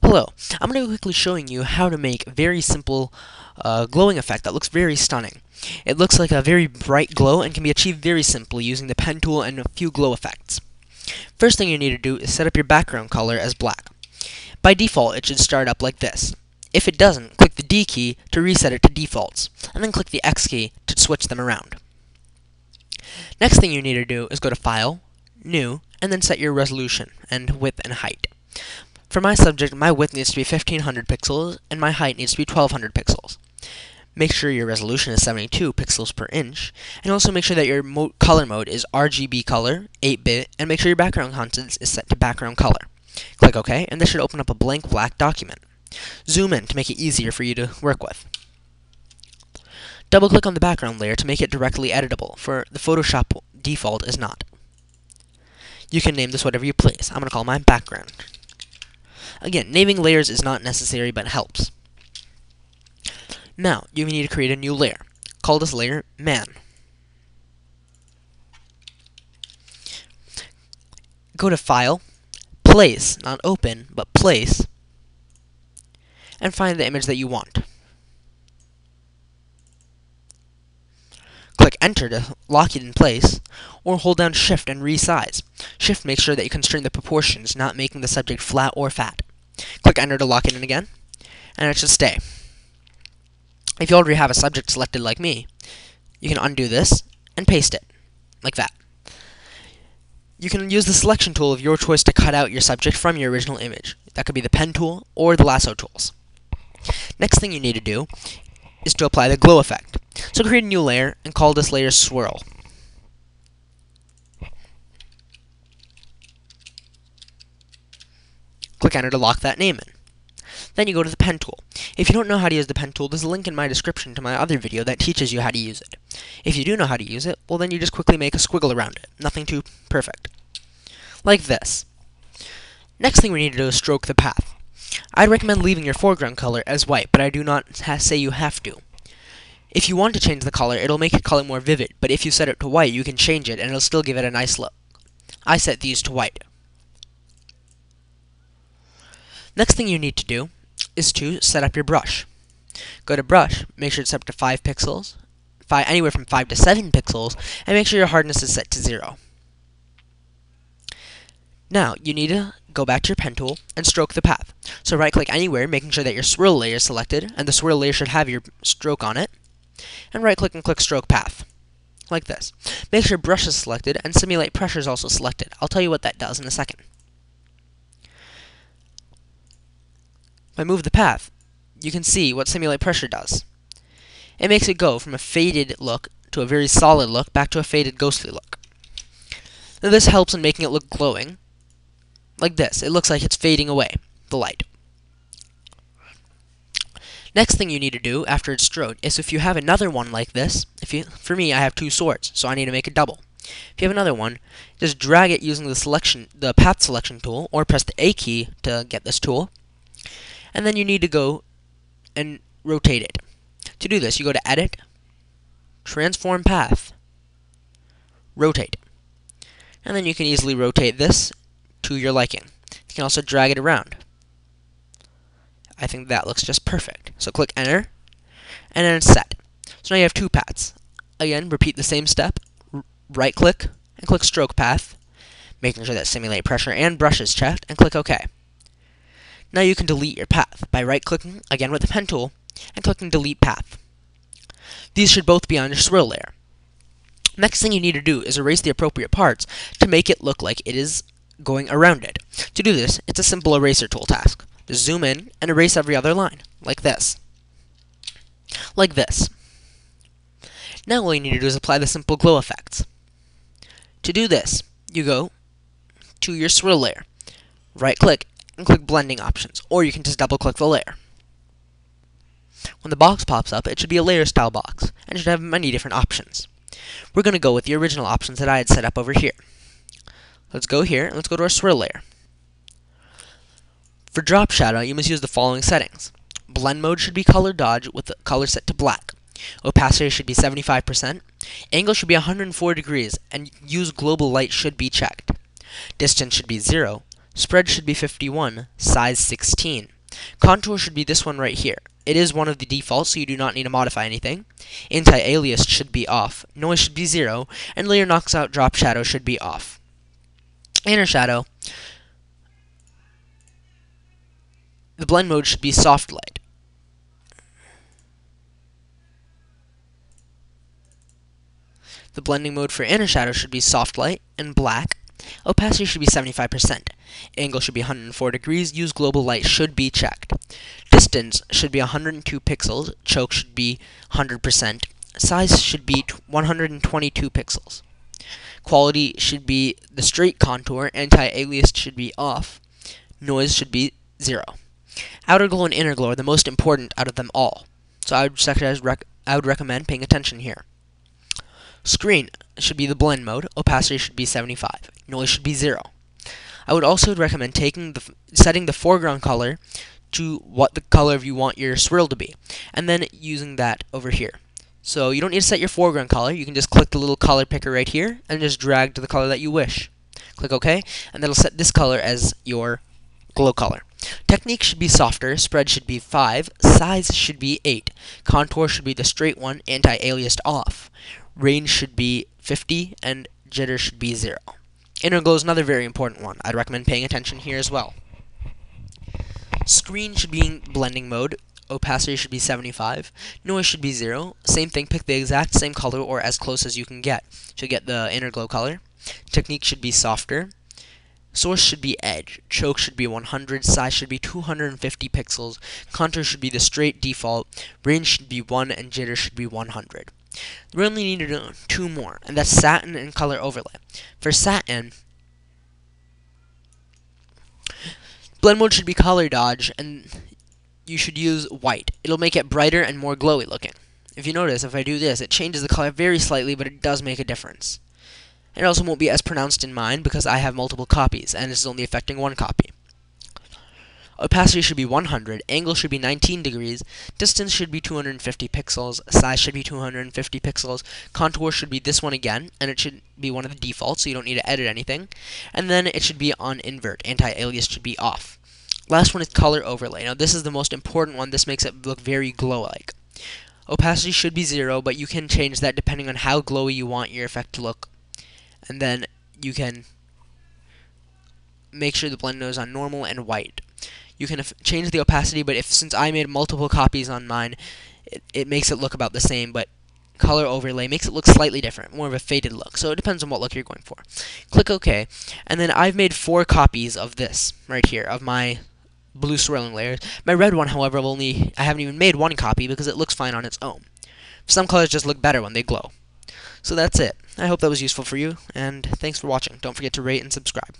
Hello, I'm going to be quickly showing you how to make a very simple glowing effect that looks very stunning. It looks like a very bright glow and can be achieved very simply using the pen tool and a few glow effects. First thing you need to do is set up your background color as black. By default, it should start up like this. If it doesn't, click the D key to reset it to defaults, and then click the X key to switch them around. Next thing you need to do is go to File, New, and then set your resolution and width and height. For my subject, my width needs to be 1500 pixels, and my height needs to be 1200 pixels. Make sure your resolution is 72 pixels per inch, and also make sure that your color mode is RGB color, 8-bit, and make sure your background content is set to background color. Click OK, and this should open up a blank black document. Zoom in to make it easier for you to work with. Double-click on the background layer to make it directly editable, for the Photoshop default is not. You can name this whatever you please. I'm going to call mine background. Again, naming layers is not necessary, but helps. Now, you need to create a new layer. Call this layer Man. Go to File, Place, not Open, but Place, and find the image that you want. Click Enter to lock it in place, or hold down Shift and resize. Shift makes sure that you constrain the proportions, not making the subject flat or fat. Click Enter to lock it in again, and it should stay. If you already have a subject selected like me, you can undo this and paste it, like that. You can use the selection tool of your choice to cut out your subject from your original image. That could be the pen tool or the lasso tools. Next thing you need to do is to apply the glow effect. So create a new layer and call this layer Swirl. Click Enter to lock that name in. Then you go to the pen tool. If you don't know how to use the pen tool, there's a link in my description to my other video that teaches you how to use it. If you do know how to use it, well then you just quickly make a squiggle around it. Nothing too perfect. Like this. Next thing we need to do is stroke the path. I'd recommend leaving your foreground color as white, but I do not say you have to. If you want to change the color, it'll make your color more vivid, but if you set it to white, you can change it and it'll still give it a nice look. I set these to white. Next thing you need to do is to set up your brush. Go to Brush, make sure it's set to 5 pixels, anywhere from 5 to 7 pixels, and make sure your hardness is set to 0. Now, you need to go back to your pen tool and stroke the path. So right-click anywhere, making sure that your swirl layer is selected, and the swirl layer should have your stroke on it, and right-click and click Stroke Path, like this. Make sure Brush is selected, and Simulate Pressure is also selected. I'll tell you what that does in a second. If I move the path, you can see what Simulate Pressure does. It makes it go from a faded look to a very solid look back to a faded ghostly look. Now this helps in making it look glowing. Like this, it looks like it's fading away, the light. Next thing you need to do after it's stroked is if you have another one like this, for me I have 2 swords, so I need to make a double. If you have another one, just drag it using the path selection tool, or press the A key to get this tool. And then you need to go and rotate it. To do this, you go to Edit, Transform Path, Rotate. And then you can easily rotate this to your liking. You can also drag it around. I think that looks just perfect. So click Enter, and then it's set. So now you have 2 paths. Again, repeat the same step. Right-click, and click Stroke Path, making sure that Simulate Pressure and Brush is checked, and click OK. Now you can delete your path by right-clicking, again with the pen tool, and clicking Delete Path. These should both be on your swirl layer. Next thing you need to do is erase the appropriate parts to make it look like it is going around it. To do this, it's a simple eraser tool task. Just zoom in and erase every other line, like this. Like this. Now all you need to do is apply the simple glow effects. To do this, you go to your swirl layer, right-click, and click Blending Options, or you can just double-click the layer. When the box pops up, it should be a layer style box, and it should have many different options. We're going to go with the original options that I had set up over here. Let's go here, and let's go to our swirl layer. For drop shadow, you must use the following settings. Blend mode should be color dodge with the color set to black. Opacity should be 75%. Angle should be 104 degrees, and use global light should be checked. Distance should be 0. Spread should be 51. Size 16. Contour should be this one right here. It is one of the defaults, so you do not need to modify anything. Anti-alias should be off. Noise should be 0. And layer knocks out drop shadow should be off. Inner shadow, the blend mode should be soft light. The blending mode for inner shadow should be soft light and black. Opacity should be 75%. Angle should be 104 degrees. Use global light should be checked. Distance should be 102 pixels. Choke should be 100%. Size should be 122 pixels. Quality should be the straight contour. Anti-alias should be off. Noise should be 0. Outer glow and inner glow are the most important out of them all. So I would recommend paying attention here. Screen should be the blend mode. Opacity should be 75. Noise should be 0. I would also recommend setting the foreground color to what the color you want your swirl to be, and then using that over here. So you don't need to set your foreground color. You can just click the little color picker right here and just drag to the color that you wish. Click OK, and that'll set this color as your glow color. Technique should be softer. Spread should be 5. Size should be 8. Contour should be the straight one. Anti-aliased off. Range should be 50, and jitter should be 0. Inner glow is another very important one. I'd recommend paying attention here as well. Screen should be in blending mode. Opacity should be 75. Noise should be 0. Same thing, pick the exact same color or as close as you can get to get the inner glow color. Technique should be softer. Source should be edge. Choke should be 100. Size should be 250 pixels. Contour should be the straight default. Range should be 1, and jitter should be 100. We only need to do 2 more, and that's satin and color overlay. For satin, blend mode should be color dodge, and you should use white. It'll make it brighter and more glowy looking. If you notice, if I do this, it changes the color very slightly, but it does make a difference. It also won't be as pronounced in mine because I have multiple copies, and this is only affecting one copy. Opacity should be 100, angle should be 19 degrees, distance should be 250 pixels, size should be 250 pixels, contour should be this one again, and it should be one of the defaults, so you don't need to edit anything, and then it should be on invert, anti-alias should be off. Last one is color overlay. Now this is the most important one. This makes it look very glow-like. Opacity should be 0, but you can change that depending on how glowy you want your effect to look. And then you can make sure the blend node is on normal and white. You can change the opacity, but since I made multiple copies on mine, it makes it look about the same, but color overlay makes it look slightly different, more of a faded look. So it depends on what look you're going for. Click OK, and then I've made 4 copies of this right here, of my blue swirling layers. My red one, however, I haven't even made 1 copy because it looks fine on its own. Some colors just look better when they glow. So that's it. I hope that was useful for you, and thanks for watching. Don't forget to rate and subscribe.